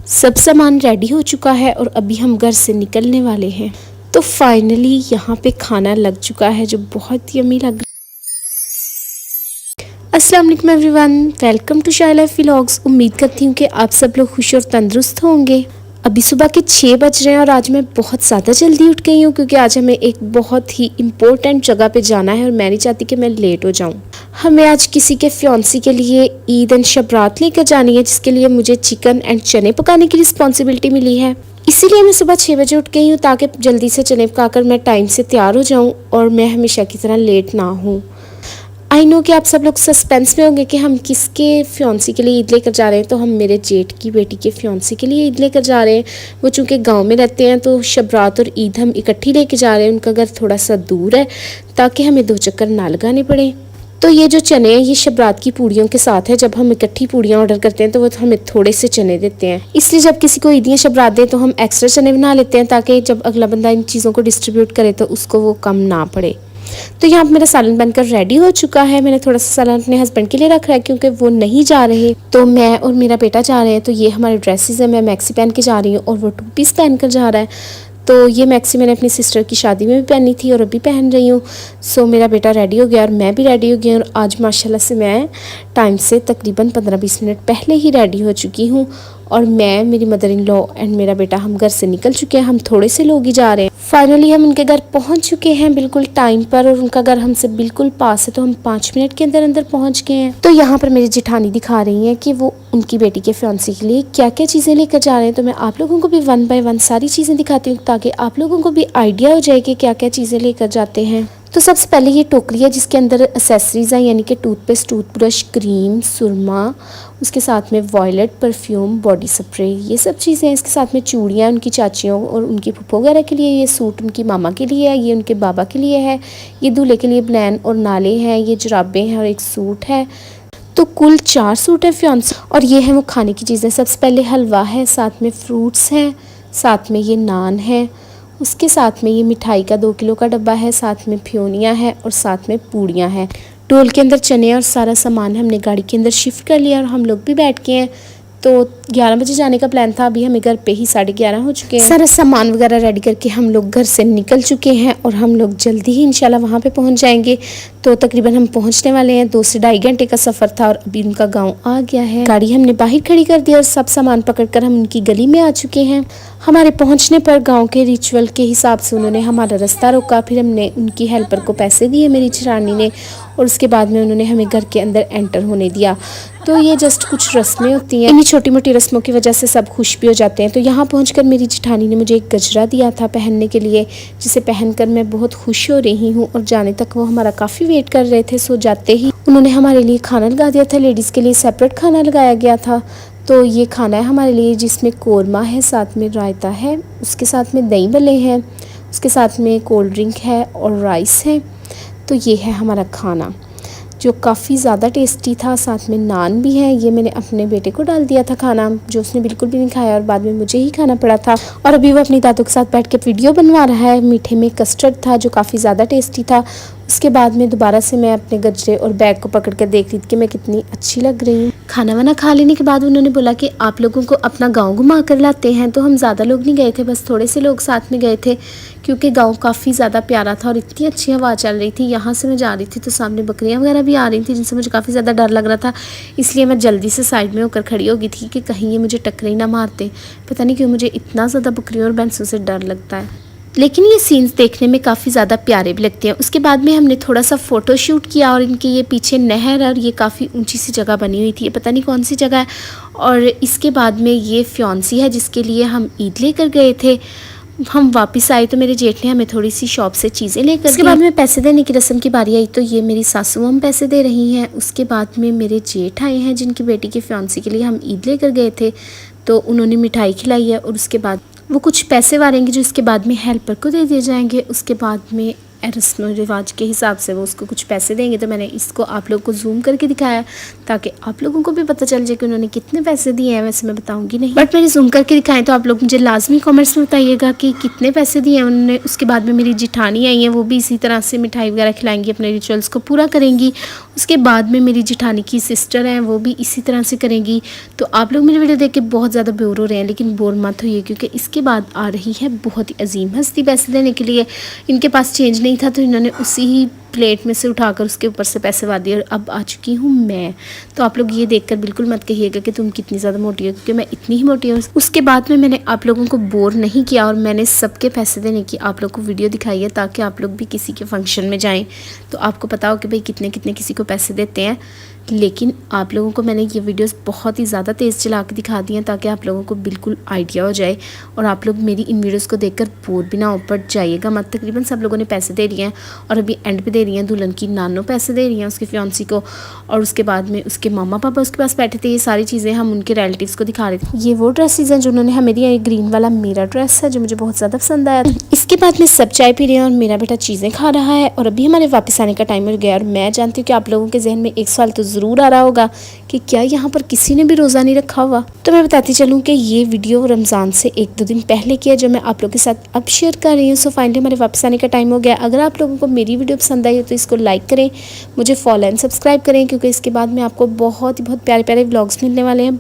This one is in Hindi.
सब सामान रेडी हो चुका है और अभी हम घर से निकलने वाले हैं। तो फाइनली यहाँ पे खाना लग चुका है जो बहुत यम्मी लग रहा है। अस्सलाम वालेकुम everyone, welcome to shy life vlogs. उम्मीद करती हूँ कि आप सब लोग खुश और तंदुरुस्त होंगे। अभी सुबह के 6 बज रहे हैं और आज मैं बहुत ज़्यादा जल्दी उठ गई हूँ क्योंकि आज हमें एक बहुत ही इम्पोर्टेंट जगह पे जाना है और मैं नहीं चाहती कि मैं लेट हो जाऊँ। हमें आज किसी के फियांसी के लिए ईद एंड शबरात लेकर जानी है, जिसके लिए मुझे चिकन एंड चने पकाने की रिस्पॉन्सिबिलिटी मिली है। इसीलिए मैं सुबह 6 बजे उठ गई हूँ ताकि जल्दी से चने पकाकर मैं टाइम से तैयार हो जाऊँ और मैं हमेशा की तरह लेट ना हूँ। आई नो कि आप सब लोग सस्पेंस में होंगे कि हम किसके फियांसी के लिए ईद लेकर जा रहे हैं। तो हम मेरे जेठ की बेटी के फियांसी के लिए ईद लेकर जा रहे हैं। वो चूँकि गांव में रहते हैं तो शबरात और ईद हम इकट्ठी लेके जा रहे हैं। उनका घर थोड़ा सा दूर है ताकि हमें 2 चक्कर ना लगाने पड़े। तो ये जो चने हैं ये शबरात की पूड़ियों के साथ है। जब हम इकट्ठी पूड़ियाँ ऑर्डर करते हैं तो वो हमें थोड़े से चने देते हैं, इसलिए जब किसी को ईदियाँ शबरात दें तो हम एक्स्ट्रा चने बना लेते हैं ताकि जब अगला बंदा इन चीज़ों को डिस्ट्रीब्यूट करे तो उसको वो कम ना पड़े। तो यहाँ पर मेरा सालन बनकर रेडी हो चुका है। मैंने थोड़ा सा सालन अपने हस्बैंड के लिए रखा है क्योंकि वो नहीं जा रहे, तो मैं और मेरा बेटा जा रहे हैं। तो ये हमारे ड्रेसेस है, मैं मैक्सी पहन के जा रही हूँ और वो 2 पीस पहन कर जा रहा है। तो ये मैक्सी मैंने अपनी सिस्टर की शादी में भी पहनी थी और अभी पहन रही हूँ। सो मेरा बेटा रेडी हो गया और मैं भी रेडी हो गई और आज माशाल्लाह से मैं टाइम से तकरीबन 15-20 मिनट पहले ही रेडी हो चुकी हूँ। और मैं, मेरी मदर इन लॉ एंड मेरा बेटा हम घर से निकल चुके हैं। हम थोड़े से लोग ही जा रहे हैं। फाइनली हम उनके घर पहुंच चुके हैं बिल्कुल टाइम पर और उनका घर हमसे बिल्कुल पास है, तो हम 5 मिनट के अंदर अंदर पहुंच गए हैं। तो यहाँ पर मेरी जेठानी दिखा रही हैं कि वो उनकी बेटी के फियांसी के लिए क्या क्या चीज़ें लेकर जा रहे हैं। तो मैं आप लोगों को भी 1 बाय 1 सारी चीज़ें दिखाती हूँ ताकि आप लोगों को भी आइडिया हो जाए कि क्या क्या चीज़ें लेकर जाते हैं। तो सबसे पहले ये टोकरी है जिसके अंदर एसेसरीज़ हैं, यानी कि टूथपेस्ट, टूथब्रश, क्रीम, सुरमा, उसके साथ में वॉयलेट, परफ्यूम, बॉडी स्प्रे, ये सब चीज़ें हैं। इसके साथ में चूड़ियाँ उनकी चाचियों और उनकी फूफो वगैरह के लिए, ये सूट उनकी मामा के लिए है, ये उनके बाबा के लिए है, ये दूल्हे के लिए ब्लैन और नाले हैं, ये जुराबें हैं और एक सूट है। तो कुल 4 सूट है फियांसी। और ये है वो खाने की चीज़ें। सबसे पहले हलवा है, साथ में फ्रूट्स हैं, साथ में ये नान है, उसके साथ में ये मिठाई का 2 किलो का डब्बा है, साथ में फ्योनियाँ है और साथ में पूड़ियाँ हैं। डोल के अंदर चने और सारा सामान हमने गाड़ी के अंदर शिफ्ट कर लिया और हम लोग भी बैठ गए हैं। तो 11 बजे जाने का प्लान था, अभी हमें घर पे ही 11:30 हो चुके हैं। सारा सामान वगैरह रेडी करके हम लोग घर से निकल चुके हैं और हम लोग जल्दी ही इंशाल्लाह वहाँ पे पहुँच जाएंगे। तो तकरीबन हम पहुँचने वाले हैं। 2 से 2.5 घंटे का सफ़र था और अभी उनका गाँव आ गया है। गाड़ी हमने बाहर खड़ी कर दी और सब सामान पकड़ कर हम उनकी गली में आ चुके हैं। हमारे पहुँचने पर गाँव के रिचुअल के हिसाब से उन्होंने हमारा रास्ता रोका, फिर हमने उनकी हेल्पर को पैसे दिए मेरी जेठानी ने, और उसके बाद में उन्होंने हमें घर के अंदर एंटर होने दिया। तो ये जस्ट कुछ रस्में होती हैं, इन्हीं छोटी मोटी रस्मों की वजह से सब खुश भी हो जाते हैं। तो यहाँ पहुंचकर मेरी जेठानी ने मुझे एक गजरा दिया था पहनने के लिए, जिसे पहनकर मैं बहुत खुश हो रही हूँ। और जाने तक वो हमारा काफ़ी वेट कर रहे थे। सो जाते ही उन्होंने हमारे लिए खाना लगा दिया था। लेडीज़ के लिए सेपरेट खाना लगाया गया था। तो ये खाना है हमारे लिए जिसमें कोरमा है, साथ में रायता है, उसके साथ में दही भल्ले हैं, उसके साथ में कोल्ड ड्रिंक है और राइस है। तो ये है हमारा खाना जो काफ़ी ज़्यादा टेस्टी था। साथ में नान भी है। ये मैंने अपने बेटे को डाल दिया था खाना, जो उसने बिल्कुल भी नहीं खाया और बाद में मुझे ही खाना पड़ा था। और अभी वो अपनी दादों के साथ बैठ के वीडियो बनवा रहा है। मीठे में कस्टर्ड था जो काफ़ी ज़्यादा टेस्टी था। उसके बाद में दोबारा से मैं अपने गजरे और बैग को पकड़ कर देख रही थी कि मैं कितनी अच्छी लग रही हूँ। खाना वाना खा लेने के बाद उन्होंने बोला कि आप लोगों को अपना गांव घुमा कर लाते हैं। तो हम ज़्यादा लोग नहीं गए थे, बस थोड़े से लोग साथ में गए थे क्योंकि गांव काफ़ी ज़्यादा प्यारा था और इतनी अच्छी हवा चल रही थी। यहाँ से मैं जा रही थी तो सामने बकरियाँ वगैरह भी आ रही थी जिनसे मुझे काफ़ी ज़्यादा डर लग रहा था, इसलिए मैं जल्दी से साइड में होकर खड़ी हो गई थी कि कहीं ये मुझे टक्कर ही ना मारते। पता नहीं क्यों मुझे इतना ज़्यादा बकरियों और भैंसों से डर लगता है, लेकिन ये सीन्स देखने में काफ़ी ज़्यादा प्यारे भी लगते हैं। उसके बाद में हमने थोड़ा सा फ़ोटो शूट किया और इनके ये पीछे नहर और ये काफ़ी ऊंची सी जगह बनी हुई थी, ये पता नहीं कौन सी जगह है। और इसके बाद में ये फियांसी है जिसके लिए हम ईद लेकर गए थे। हम वापस आए तो मेरे जेठ ने हमें थोड़ी सी शॉप से चीज़ें लेकर, उसके बाद में पैसे देने की रस्म की बारी आई तो ये मेरी सासू हम पैसे दे रही हैं। उसके बाद में मेरे जेठ आए हैं जिनकी बेटी के फियांसी के लिए हम ईद लेकर गए थे, तो उन्होंने मिठाई खिलाई है और उसके बाद वो कुछ पैसे वारेंगे जो इसके बाद में हेल्पर को दे दिए जाएंगे। उसके बाद में रस्म रिवाज के हिसाब से वो उसको कुछ पैसे देंगे। तो मैंने इसको आप लोग को जूम करके दिखाया ताकि आप लोगों को भी पता चल जाए कि उन्होंने कितने पैसे दिए हैं। वैसे मैं बताऊंगी नहीं, बट मैंने जूम करके दिखाए। तो आप लोग मुझे लाजमी कमेंट्स में बताइएगा कि कितने पैसे दिए हैं उन्होंने। उसके बाद में मेरी जिठानी आई है, वो भी इसी तरह से मिठाई वगैरह खिलाएंगी, अपने रिचुअल्स को पूरा करेंगी। उसके बाद में मेरी जिठानी की सिस्टर हैं, वो भी इसी तरह से करेंगी। तो आप लोग मेरी वीडियो देख के बहुत ज़्यादा बोर हो रहे हैं, लेकिन बोर मत होइए क्योंकि इसके बाद आ रही है बहुत ही अजीम हस्ती पैसे देने के लिए। इनके पास चेंज नहीं था तो इन्होंने उसी ही प्लेट में से उठाकर उसके ऊपर से पैसे वार दिए और अब आ चुकी हूँ मैं। तो आप लोग ये देखकर बिल्कुल मत कहिएगा कि तुम कितनी ज़्यादा मोटी हो, क्योंकि मैं इतनी ही मोटी हूँ। उसके बाद में मैंने आप लोगों को बोर नहीं किया और मैंने सबके पैसे देने की आप लोग को वीडियो दिखाई है ताकि आप लोग भी किसी के फंक्शन में जाएं तो आपको पता हो कि भाई कितने कितने किसी को पैसे देते हैं। लेकिन आप लोगों को मैंने ये वीडियोस बहुत ही ज़्यादा तेज़ चला के दिखा दी हैं ताकि आप लोगों को बिल्कुल आइडिया हो जाए और आप लोग मेरी इन वीडियोस को देखकर बोर भी ना हो। पड़ जाइएगा मत। तकरीबन सब लोगों ने पैसे दे दिए हैं और अभी एंड पे दे रही हैं दुल्हन की नानो पैसे दे रही हैं उसकी फियांसी को, और उसके बाद में उसके मामा पापा उसके पास बैठे थे। ये सारी चीज़ें हम उनके रिलेटिव्स को दिखा रहे थे। ये वो ड्रेसेस हैं जो उन्होंने हमें दिया। ये ग्रीन वाला मेरा ड्रेस है जो मुझे बहुत ज़्यादा पसंद आया। इसके बाद में सब चाय पी रहे हैं और मेरा बेटा चीज़ें खा रहा है और अभी हमारे वापस आने का टाइम हो गया। और मैं जानती हूँ कि आप लोगों के जहन में एक सवाल तो ज़रूर आ रहा होगा कि क्या यहाँ पर किसी ने भी रोज़ा नहीं रखा हुआ। तो मैं बताती चलूँ कि ये वीडियो रमज़ान से 1-2 दिन पहले की है जो मैं आप लोगों के साथ अब शेयर कर रही हूँ। सो फाइनली हमारे वापस आने का टाइम हो गया। अगर आप लोगों को मेरी वीडियो पसंद आई है तो इसको लाइक करें, मुझे फॉलो एंड सब्सक्राइब करें क्योंकि इसके बाद में आपको बहुत प्यारे प्यारे व्लॉग्स मिलने वाले हैं।